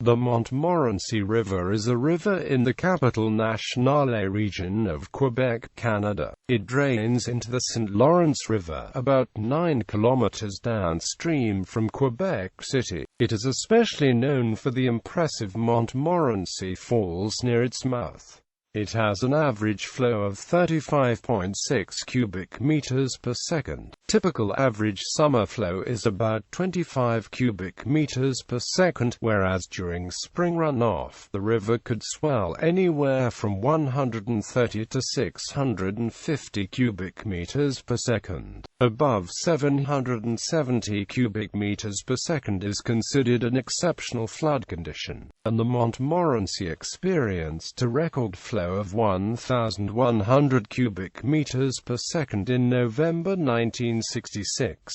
The Montmorency River is a river in the Capitale-Nationale region of Quebec, Canada. It drains into the St. Lawrence River, about 9 kilometers downstream from Quebec City. It is especially known for the impressive Montmorency Falls near its mouth. It has an average flow of 35.6 cubic meters per second. Typical average summer flow is about 25 cubic meters per second, whereas during spring runoff, the river could swell anywhere from 130 to 650 cubic meters per second. Above 770 cubic meters per second is considered an exceptional flood condition, and the Montmorency experienced a record flow of 1,100 cubic meters per second in November 1966.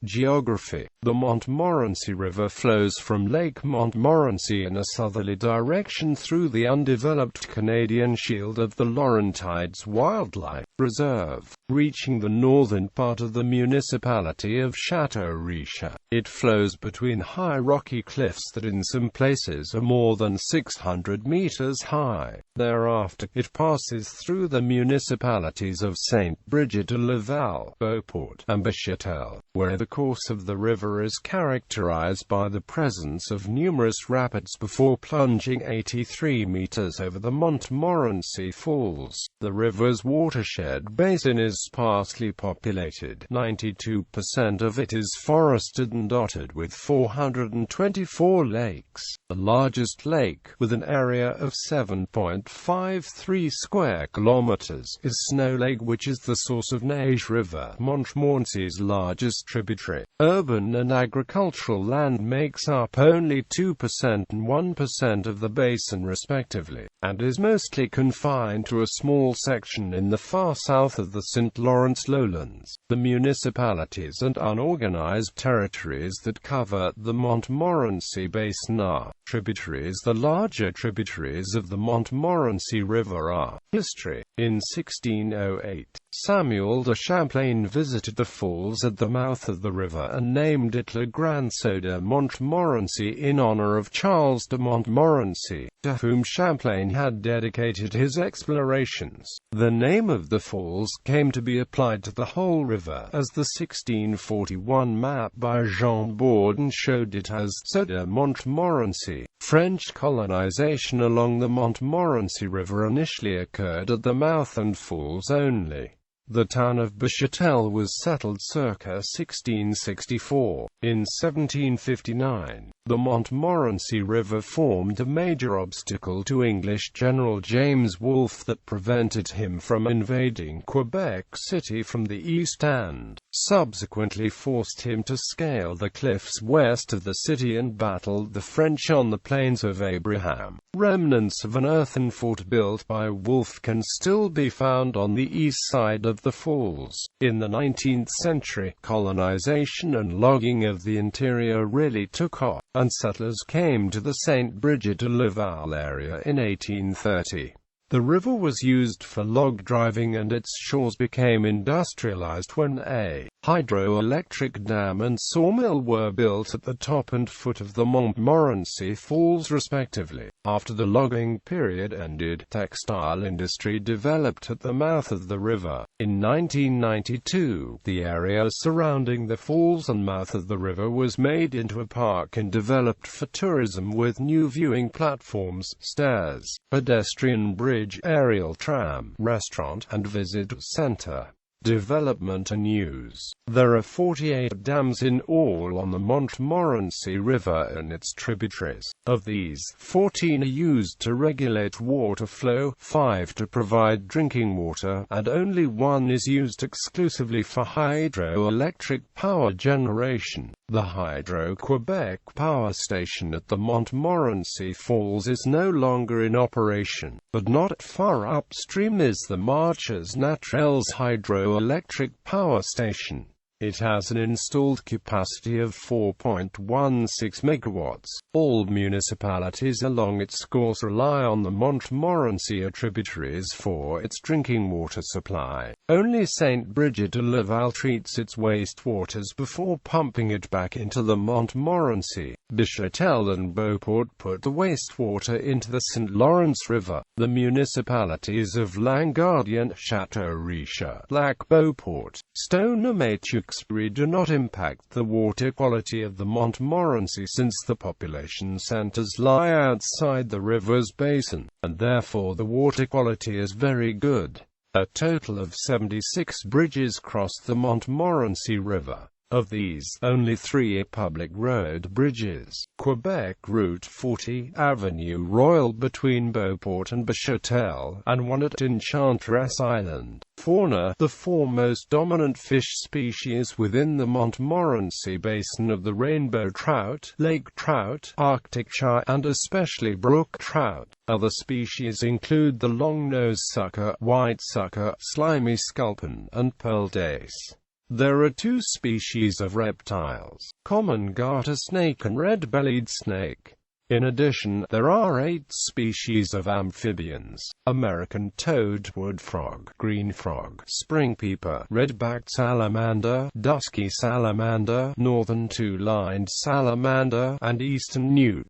Geography. The Montmorency River flows from Lake Montmorency in a southerly direction through the undeveloped Canadian Shield of the Laurentides Wildlife Reserve, reaching the northern part of the municipality of Château-Richer. It flows between high rocky cliffs that in some places are more than 600 meters high. Thereafter, it passes through the municipalities of Saint-Brigitte-de-Laval, Beauport, and Bachatel, where the course of the river is characterized by the presence of numerous rapids before plunging 83 meters over the Montmorency Falls. The river's watershed basin is sparsely populated. 92% of it is forested and dotted with 424 lakes. The largest lake, with an area of 7.53 square kilometers, is Snow Lake, which is the source of Neige River, Montmorency's largest tributary. Urban and agricultural land makes up only 2% and 1% of the basin respectively, and is mostly confined to a small section in the far south of the St. Lawrence lowlands. The municipalities and unorganized territories that cover the Montmorency basin are tributaries. The larger tributaries of the Montmorency River are. History. In 1608, Samuel de Champlain visited the falls at the mouth of the river and named it Le Grand Saut de Montmorency in honor of Charles de Montmorency, to whom Champlain had dedicated his explorations. The name of the falls came to be applied to the whole river, as the 1641 map by Jean Bourdon showed it as Saut de Montmorency. French colonization along the Montmorency River initially occurred at the mouth and falls only. The town of Bachatel was settled circa 1664. In 1759, the Montmorency River formed a major obstacle to English General James Wolfe that prevented him from invading Quebec City from the east and subsequently forced him to scale the cliffs west of the city and battled the French on the Plains of Abraham. Remnants of an earthen fort built by Wolfe can still be found on the east side of the falls. In the 19th century, colonization and logging of the interior really took off, and settlers came to the Saint-Brigitte-de-Laval area in 1830. The river was used for log driving and its shores became industrialized when a hydroelectric dam and sawmill were built at the top and foot of the Montmorency Falls respectively. After the logging period ended, textile industry developed at the mouth of the river. In 1992, the area surrounding the falls and mouth of the river was made into a park and developed for tourism with new viewing platforms, stairs, pedestrian bridge, aerial tram, restaurant, and visit center. Development and use. There are 48 dams in all on the Montmorency River and its tributaries. Of these, 14 are used to regulate water flow, 5 to provide drinking water, and only 1 is used exclusively for hydroelectric power generation. The Hydro-Quebec power station at the Montmorency Falls is no longer in operation, but not far upstream is the Marches Naturelles hydroelectric power station. It has an installed capacity of 4.16 megawatts. All municipalities along its course rely on the Montmorency tributaries for its drinking water supply. Only St. Bridget de Laval treats its wastewaters before pumping it back into the Montmorency. Bichotel and Beauport put the wastewater into the St. Lawrence River. The municipalities of Languedian, Château-Richer, Lac-Beauport, Stone-Tewksbury do not impact the water quality of the Montmorency since the population centers lie outside the river's basin, and therefore the water quality is very good. A total of 76 bridges cross the Montmorency River. Of these, only 3 are public road bridges. Quebec Route 40, Avenue Royal between Beauport and Bichotel, and one at Enchantress Island. Fauna. The 4 most dominant fish species within the Montmorency basin of the rainbow trout, lake trout, Arctic char, and especially brook trout. Other species include the long-nosed sucker, white sucker, slimy sculpin, and pearl dace. There are 2 species of reptiles, common garter snake and red-bellied snake. In addition, there are 8 species of amphibians: American toad, wood frog, green frog, spring peeper, red-backed salamander, dusky salamander, northern two-lined salamander, and eastern newt.